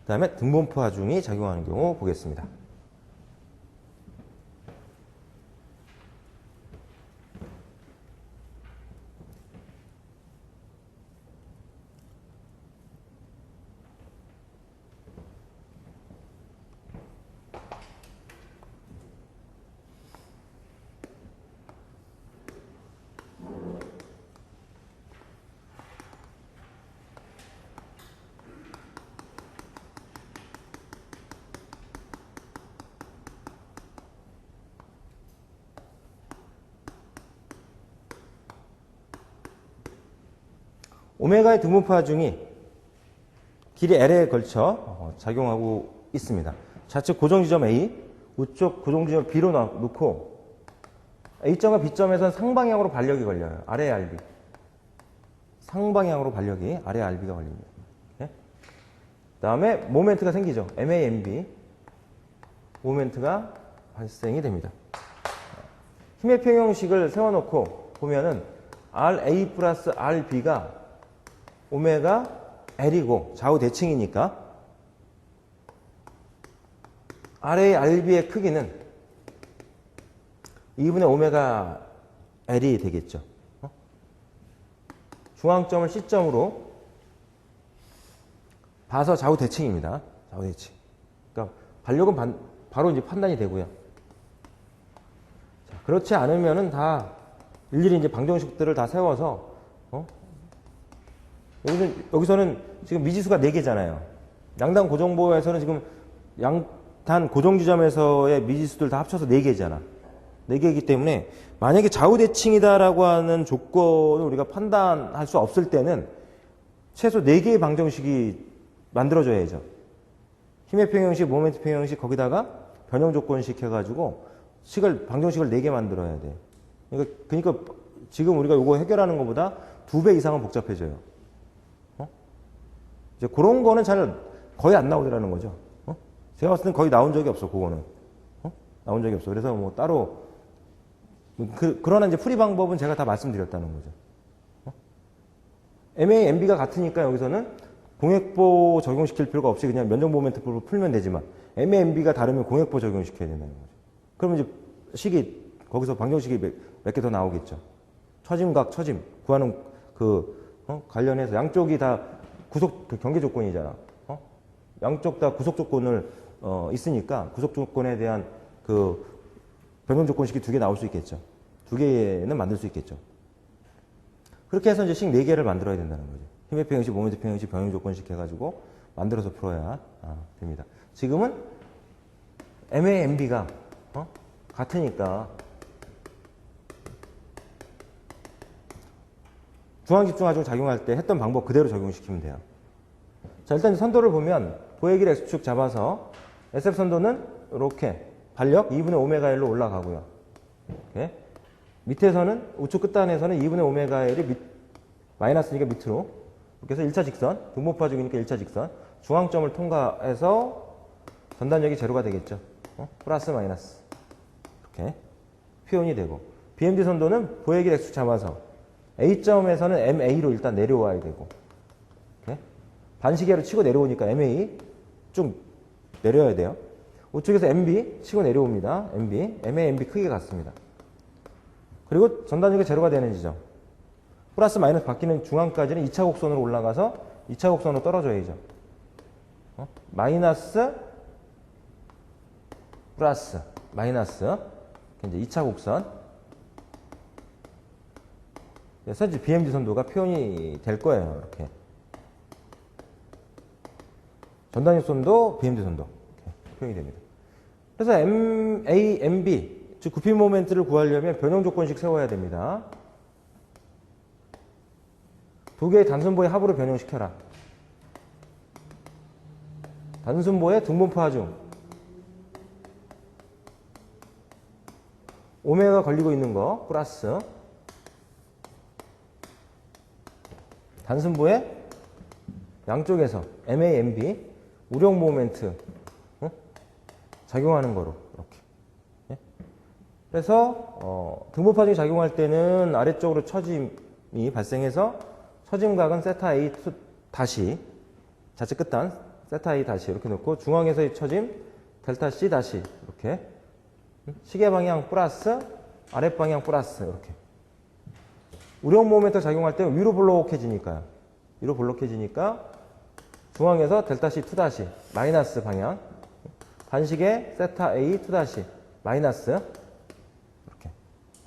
다음에 등분포 하중이 작용하는 경우 보겠습니다. 오메가의 등분포 하중이 길이 L에 걸쳐 작용하고 있습니다. 좌측 고정지점 A, 우측 고정지점 B로 놓고 A점과 B점에서는 상방향으로 반력이 걸려요. 아래 RB. 상방향으로 반력이 아래 RB가 걸립니다. 네? 그 다음에 모멘트가 생기죠. MAMB. 모멘트가 발생이 됩니다. 힘의 평형식을 세워놓고 보면은 RA 플러스 RB가 오메가 L이고 좌우 대칭이니까 RA, RB의 크기는 2분의 오메가 L이 되겠죠. 중앙점을 C점으로 봐서 좌우 대칭입니다. 좌우 대칭. 그러니까 반력은 바로 이제 판단이 되고요. 자, 그렇지 않으면은 다 일일이 이제 방정식들을 다 세워서 여기서는 지금 미지수가 4개잖아요. 양단 고정보에서는 지금 양단 고정지점에서의 미지수들 다 합쳐서 4개잖아. 4개이기 때문에 만약에 좌우대칭이다라고 하는 조건을 우리가 판단할 수 없을 때는 최소 4개의 방정식이 만들어져야죠. 힘의 평형식, 모멘트 평형식 거기다가 변형 조건식 해가지고 방정식을 4개 만들어야 돼. 그러니까 지금 우리가 이거 해결하는 것보다 2배 이상은 복잡해져요. 이제 그런 거는 거의 안 나오더라는 거죠. 제가 봤을 땐 거의 나온 적이 없어, 그거는. 나온 적이 없어. 그래서 뭐 따로, 그러나 이제 풀이 방법은 제가 다 말씀드렸다는 거죠. MA, MB가 같으니까 여기서는 공획보 적용시킬 필요가 없이 그냥 면적 모멘트법으로 풀면 되지만, MA, MB가 다르면 공획보 적용시켜야 된다는 거죠. 그러면 이제 거기서 방정식이 몇 개 더 나오겠죠. 처짐각, 처짐. 구하는 관련해서 양쪽이 다 경계 조건이잖아. 양쪽 다 구속 조건을 있으니까 구속 조건에 대한 변형 조건식이 2개 나올 수 있겠죠. 2개는 만들 수 있겠죠. 그렇게 해서 이제 식 4개를 만들어야 된다는 거죠. 힘의 평형식, 모멘트 평형식, 변형 조건식 해가지고 만들어서 풀어야 됩니다. 지금은 MA, MB가 같으니까 중앙집중하중 작용할 때 했던 방법 그대로 적용시키면 돼요. 자, 일단 선도를 보면 보의 길 X축 잡아서 SF 선도는 이렇게 반력 2분의 오메가 L로 올라가고요. 이렇게. 밑에서는 우측 끝단에서는 2분의 오메가 L이 마이너스니까 밑으로 이렇게 해서 1차 직선, 등분포 하중이니까 1차 직선 중앙점을 통과해서 전단력이 제로가 되겠죠. 플러스 마이너스 이렇게 표현이 되고 BMD 선도는 보의 길 X축 잡아서 A점에서는 MA로 일단 내려와야 되고 이렇게. 반시계로 치고 내려오니까 MA 쭉 내려야 돼요. 우측에서 MB 치고 내려옵니다. MB, MA, MB 크기가 같습니다. 그리고 전단력이 제로가 되는 지점 플러스 마이너스 바뀌는 중앙까지는 2차 곡선으로 올라가서 2차 곡선으로 떨어져야죠. 마이너스 플러스 마이너스 이제 2차 곡선. 그래서 이제 BMD 선도가 표현이 될 거예요. 이렇게. 전단력 선도, BMD 선도. 이렇게 표현이 됩니다. 그래서 MA, MB, 즉 구피 모멘트를 구하려면 변형 조건식 세워야 됩니다. 2개의 단순보의 합으로 변형시켜라. 단순보의 등분포 하중. 오메가 걸리고 있는 거 플러스 단순보의 양쪽에서 MA, MB 우력 모멘트 작용하는 거로 이렇게. 예? 그래서 등분포 하중이 작용할 때는 아래쪽으로 처짐이 발생해서 처짐각은 세타 A 다시 좌측 끝단 세타 A 다시 이렇게 놓고 중앙에서의 처짐 델타 C 다시 이렇게 시계 방향 플러스 아랫방향 플러스 이렇게 우력 모멘트 작용할 때 위로 볼록해지니까요. 위로 볼록해지니까 중앙에서 델타 C 2 다시 마이너스 방향 반시계 세타 A 2 다시 마이너스 이렇게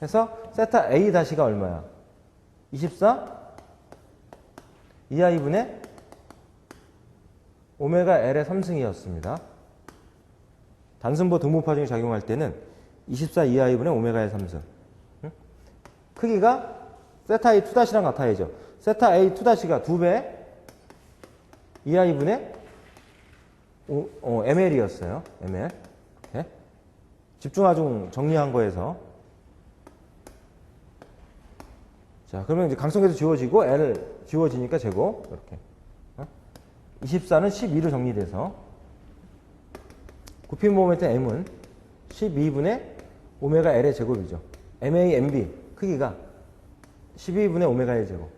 해서 세타 A 다시가 얼마야? 24 2i분의 오메가 L의 3승이었습니다. 단순보 등분파중이 작용할 때는 24 2i분의 오메가 L 3승. 크기가 세타 A 2-랑 같아야죠. 세타 A 2-가 2배 2i분의 ml이었어요. ml. 이렇게. 집중하중 정리한 거에서. 자, 그러면 이제 강성계수 지워지고 L 지워지니까 제곱. 이렇게. 24는 12로 정리돼서 굽힌 모멘트 m은 12분의 오메가 L의 제곱이죠. MA, MB 크기가 12분의 오메가 L 제곱.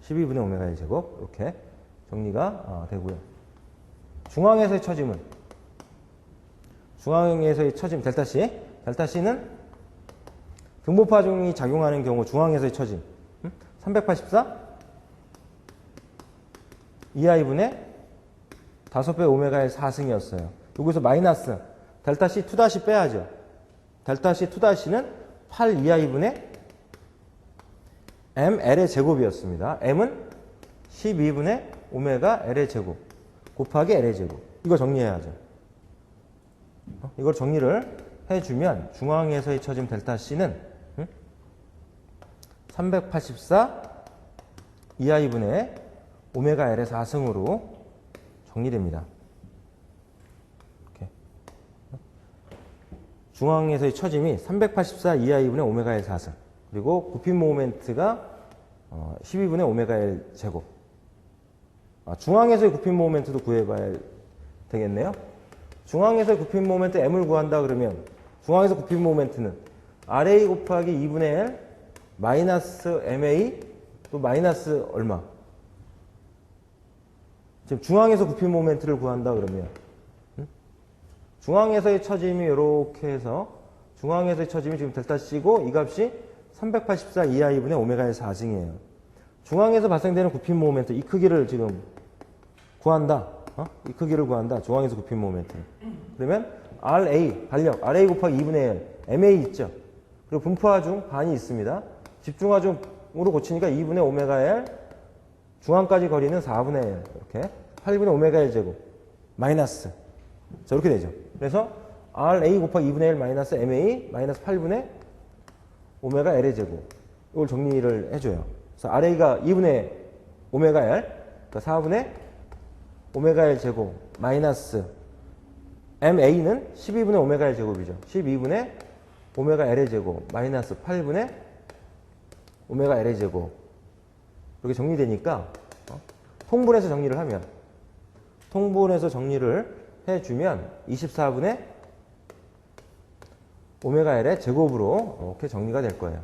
12분의 오메가 L 제곱. 이렇게 정리가 되고요. 중앙에서의 처짐은 중앙에서의 처짐 델타 C. 델타 C는 등분파중이 작용하는 경우 중앙에서의 처짐 384 2i분의 5배 오메가 L 4승이었어요. 여기서 마이너스 델타 C 2- 빼야죠. 델타 C 2-는 8 2i분의 ml의 제곱이었습니다. m은 12분의 오메가 L의 제곱 곱하기 L의 제곱. 이거 정리해야죠. 이걸 정리를 해주면 중앙에서의 처짐 델타 C는 384 2i분의 오메가 L의 4승으로 정리됩니다. 이렇게. 중앙에서의 처짐이 384 2i분의 오메가 L 4승 그리고 굽힌 모멘트가 12분의 오메가 L 제곱. 중앙에서의 굽힌 모멘트도 구해봐야 되겠네요. 중앙에서의 굽힌 모멘트 M을 구한다 그러면 중앙에서 굽힌 모멘트는 RA 곱하기 2분의 L 마이너스 MA 또 마이너스 얼마? 지금 중앙에서 굽힌 모멘트를 구한다 그러면 중앙에서의 처짐이 이렇게 해서 중앙에서의 처짐이 지금 델타 C고 이 값이 384 2i분의 오메가 L 4승이에요. 중앙에서 발생되는 굽힌 모멘트 이 크기를 지금 구한다. 이 크기를 구한다. 중앙에서 굽힌 모멘트. 그러면 RA 반력 RA 곱하기 2분의 L MA 있죠. 그리고 분포하중 반이 있습니다. 집중하중으로 고치니까 2분의 오메가 L 중앙까지 거리는 4분의 L 이렇게 8분의 오메가 L 제곱 마이너스 자 이렇게 되죠. 그래서 RA 곱하기 2분의 L 마이너스 MA 마이너스 8분의 오메가 L의 제곱 이걸 정리를 해줘요. 그래서 RA가 2분의 오메가 L 그러니까 4분의 오메가 L 제곱 마이너스 MA는 12분의 오메가 L 제곱이죠. 12분의 오메가 L의 제곱 마이너스 8분의 오메가 L의 제곱 이렇게 정리되니까 통분해서 정리를 하면 통분해서 정리를 해주면 24분의 오메가 L의 제곱으로 이렇게 정리가 될 거예요.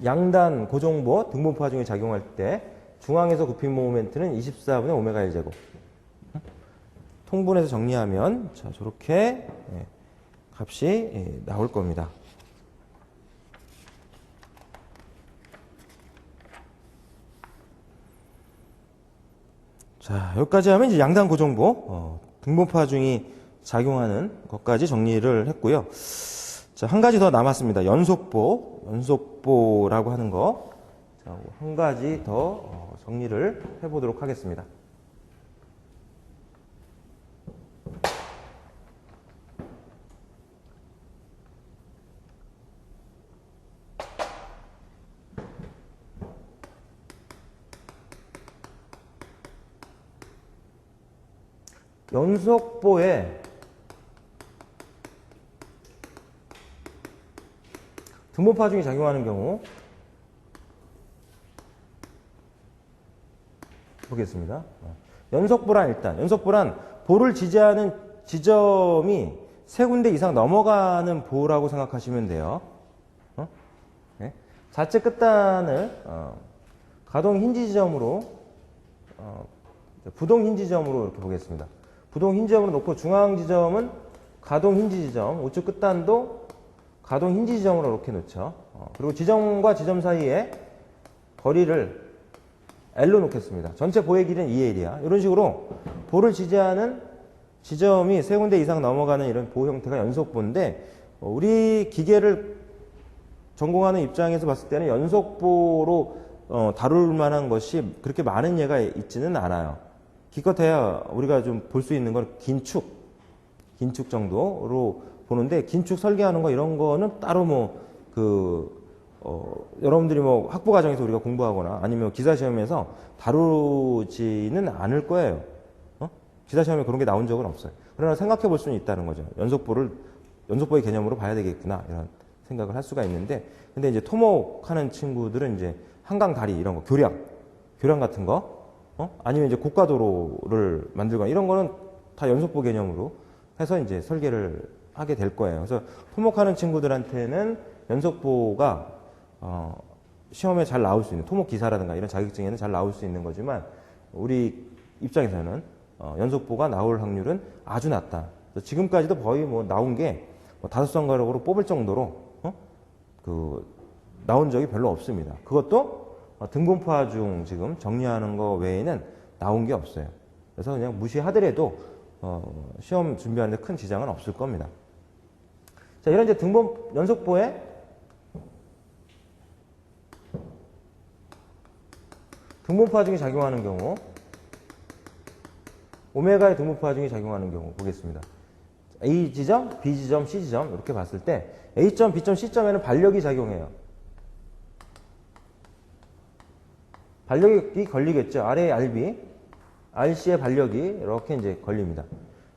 양단 고정보 등분파중이 작용할 때 중앙에서 굽힌 모멘트는 24분의 오메가 L 제곱. 통분해서 정리하면 자 저렇게 값이 나올 겁니다. 자 여기까지 하면 이제 양단 고정보 등분파중이 작용하는 것까지 정리를 했고요. 자, 한 가지 더 남았습니다. 연속보라고 하는 거. 자, 한 가지 더 정리를 해보도록 하겠습니다. 연속보에 등분파중이 작용하는 경우 보겠습니다. 연속보란 보를 지지하는 지점이 세 군데 이상 넘어가는 보라고 생각하시면 돼요. 네. 자체 끝단을 가동 힌지 지점으로 부동 힌지 지점으로 이렇게 보겠습니다. 부동 힌지 지점으로 놓고 중앙 지점은 가동 힌지 지점, 우측 끝단도 가동 힌지 지점으로 이렇게 놓죠. 그리고 지점과 지점 사이에 거리를 L로 놓겠습니다. 전체 보의 길이는 2L이야. 이런 식으로 보를 지지하는 지점이 세 군데 이상 넘어가는 이런 보 형태가 연속보인데, 우리 기계를 전공하는 입장에서 봤을 때는 연속보로 다룰 만한 것이 그렇게 많은 예가 있지는 않아요. 기껏해야 우리가 좀 볼 수 있는 건 긴 축 정도로 보는데, 긴 축 설계하는 거 이런 거는 따로 여러분들이 학부 과정에서 우리가 공부하거나 아니면 기사 시험에서 다루지는 않을 거예요. 기사 시험에 그런 게 나온 적은 없어요. 그러나 생각해 볼 수는 있다는 거죠. 연속보의 개념으로 봐야 되겠구나, 이런 생각을 할 수가 있는데, 근데 이제 토목하는 친구들은 이제 한강 다리 이런 거, 교량 같은 거, 아니면 이제 고가도로를 만들거나 이런 거는 다 연속보 개념으로 해서 이제 설계를 하게 될 거예요. 그래서 토목하는 친구들한테는 연속보가 시험에 잘 나올 수 있는, 토목 기사라든가 이런 자격증에는 잘 나올 수 있는 거지만, 우리 입장에서는 연속보가 나올 확률은 아주 낮다. 지금까지도 거의 나온 게 5손가락으로 뽑을 정도로 나온 적이 별로 없습니다. 그것도 등분파 중 지금 정리하는 거 외에는 나온 게 없어요. 그래서 그냥 무시하더라도 시험 준비하는데 큰 지장은 없을 겁니다. 자, 이런 이제 연속보에 등분파 중이 작용하는 경우, 오메가의 등분파 중이 작용하는 경우 보겠습니다. A 지점, B 지점, C 지점 이렇게 봤을 때 A점, B점, C점에는 반력이 작용해요. 반력이 걸리겠죠. 아래에 RB, RC의 반력이 이렇게 이제 걸립니다.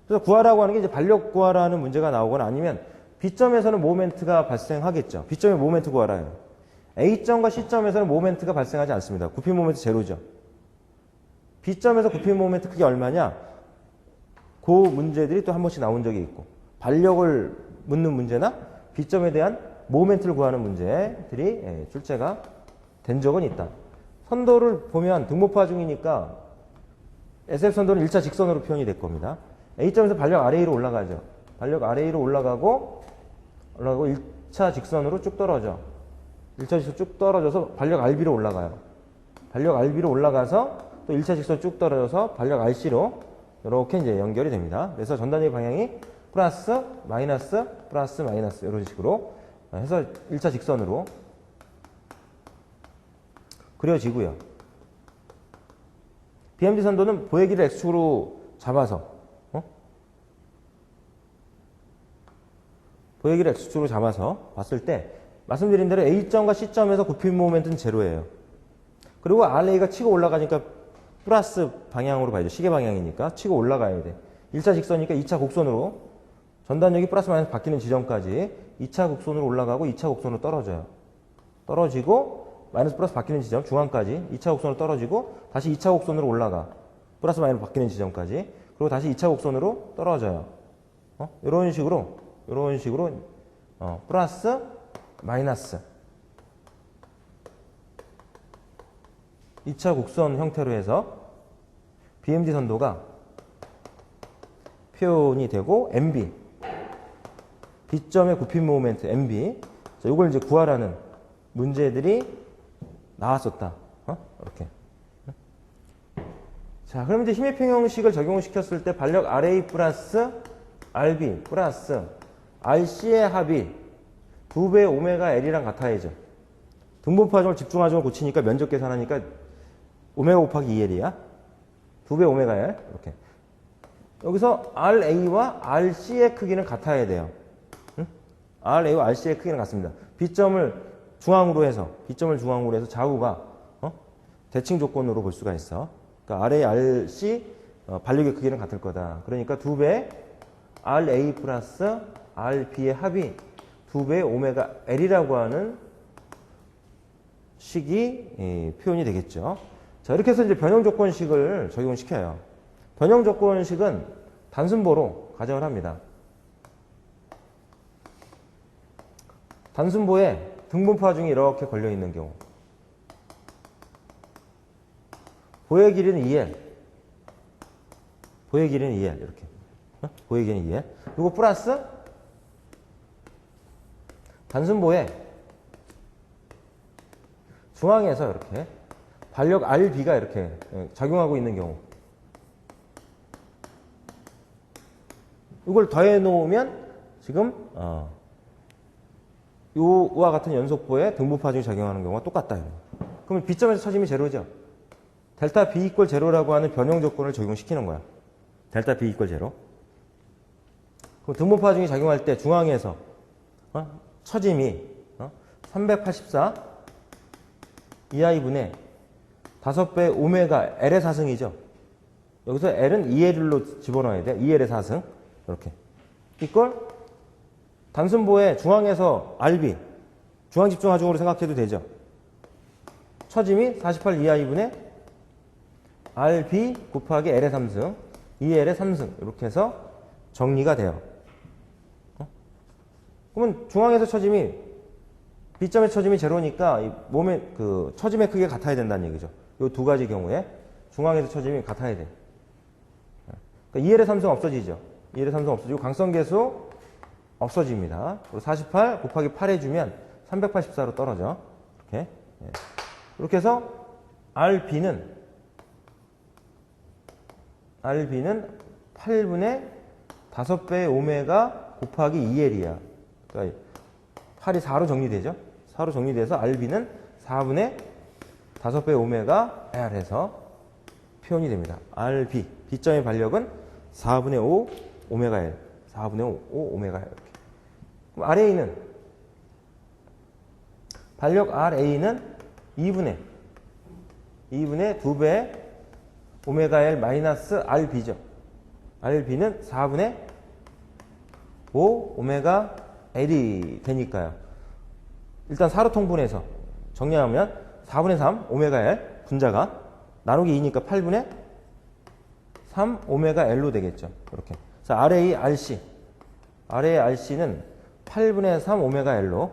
그래서 구하라고 하는 게 이제 반력 구하라는 문제가 나오거나 아니면 B점에서는 모멘트가 발생하겠죠. B점의 모멘트 구하라요. A점과 C점에서는 모멘트가 발생하지 않습니다. 굽힌 모멘트 제로죠. B점에서 굽힌 모멘트 크기 얼마냐? 그 문제들이 또 한 번씩 나온 적이 있고, 반력을 묻는 문제나 B점에 대한 모멘트를 구하는 문제들이 출제가 된 적은 있다. 선도를 보면 등분파 중이니까 SF 선도는 1차 직선으로 표현이 될 겁니다. A점에서 반력 RA로 올라가죠. 반력 RA로 올라가고 1차 직선으로 쭉 떨어져. 1차 직선 쭉 떨어져서 반력 RB로 올라가요. 반력 RB로 올라가서 또 1차 직선 쭉 떨어져서 반력 RC로 이렇게 이제 연결이 됩니다. 그래서 전단의 방향이 플러스, 마이너스, 플러스, 마이너스 이런 식으로 해서 1차 직선으로 그려지고요. BMD 선도는 보의 길이를 X축으로 잡아서 보의 길이를 X축으로 잡아서 봤을 때 말씀드린 대로 A점과 C점에서 굽힌 모멘트는 제로예요. 그리고 RA가 치고 올라가니까 플러스 방향으로 봐야죠. 시계 방향이니까 치고 올라가야 돼. 1차 직선이니까 2차 곡선으로 전단력이 플러스 마이너스 바뀌는 지점까지 2차 곡선으로 올라가고 2차 곡선으로 떨어져요. 떨어지고 마이너스 플러스 바뀌는 지점 중앙까지 2차 곡선으로 떨어지고 다시 2차 곡선으로 올라가. 플러스 마이너스 바뀌는 지점까지. 그리고 다시 2차 곡선으로 떨어져요. 이런 식으로 플러스 마이너스 2차 곡선 형태로 해서 BMD 선도가 표현이 되고 MB B점의 굽힌 모멘트 MB 이걸 이제 구하라는 문제들이 나왔었다. 이렇게. 자, 그럼 이제 힘의 평형식을 적용을 시켰을 때 반력 RA 플러스 RB 플러스 RC의 합이 2배 오메가 L이랑 같아야죠. 등분파종을 집중화종을 고치니까 면적 계산하니까 오메가 곱하기 2L이야. 2배 오메가 L. 이렇게. 여기서 RA와 RC의 크기는 같아야 돼요. 응? RA와 RC의 크기는 같습니다. B점을 중앙으로 해서 좌우가 대칭 조건으로 볼 수가 있어. 그러니까 RA, RC 반력의 크기는 같을 거다. 그러니까 2배 RA 플러스 RB의 합이 2배 오메가 L이라고 하는 식이 표현이 되겠죠. 자, 이렇게 해서 이제 변형 조건식을 적용시켜요. 변형 조건식은 단순보로 가정을 합니다. 단순보에 등분파 중이 이렇게 걸려 있는 경우 보의 길이는 2L 보의 길이는 2L 이렇게. 보의 길이는 2L. 그리고 플러스 단순보에 중앙에서 이렇게 반력 RB가 이렇게 작용하고 있는 경우. 이걸 더해 놓으면 지금 요와 같은 연속보에 등분파중이 작용하는 경우가 똑같다. 그러면 B점에서 처짐이 제로죠. 델타 B 이퀄 제로라고 하는 변형 조건을 적용시키는 거야. 델타 B 이퀄 제로. 그럼 등분파중이 작용할 때 중앙에서 처짐이 384 2i분의 5배 오메가 L의 4승이죠. 여기서 L은 2L로 집어넣어야 돼. 2L의 4승. 이렇게. 이걸 단순보의 중앙에서 RB, 중앙집중하중으로 생각해도 되죠. 처짐이 48 2i분의 RB 곱하기 L의 3승, 2L의 3승. 이렇게 해서 정리가 돼요. 그러면 중앙에서 처짐이 B점의 처짐이 제로니까 이 몸의 그 처짐의 크기가 같아야 된다는 얘기죠. 이 두 가지 경우에 중앙에서 처짐이 같아야 돼. 그러니까 2L의 3승 없어지죠. 2L의 3승 없어지고 강성계수 없어집니다. 그리고 48 곱하기 8 해주면 384로 떨어져. 이렇게. 이렇게 해서 RB는 8분의 5배의 오메가 곱하기 2L이야. 그러니까 8이 4로 정리되죠. 4로 정리돼서 RB는 4분의 5배의 오메가 L 해서 표현이 됩니다. RB, B점의 반력은 4분의 5 오메가 L. 4분의 5 오메가 L. 이렇게. 그럼 RA는 반력 RA는 2분의 2배 오메가 L 마이너스 RB죠. RB는 4분의 5 오메가 L이 되니까요. 일단 4로 통분해서 정리하면 4분의 3 오메가 L 분자가 나누기 2니까 8분의 3 오메가 L로 되겠죠. 이렇게. 자, RA, RC. RA, RC는 8분의 3 오메가 L로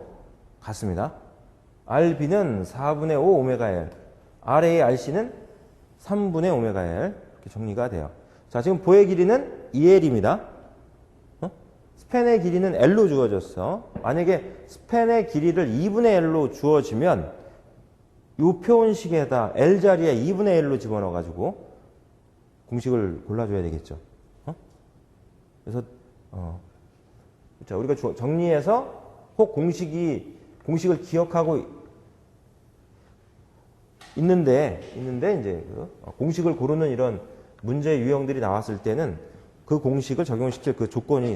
같습니다. RB는 4분의 5 오메가 L. RA, RC는 3분의 오메가 L. 이렇게 정리가 돼요. 자, 지금 보의 길이는 2L입니다. 스팬의 길이는 L로 주어졌어. 만약에 스팬의 길이를 2분의 L로 주어지면 이 표현식에다 L 자리에 2분의 L로 집어넣어가지고 공식을 골라줘야 되겠죠. 그래서 자, 우리가 정리해서 꼭 공식을 기억하고 있는데 이제 공식을 고르는 이런 문제 유형들이 나왔을 때는 그 공식을 적용시킬 그 조건이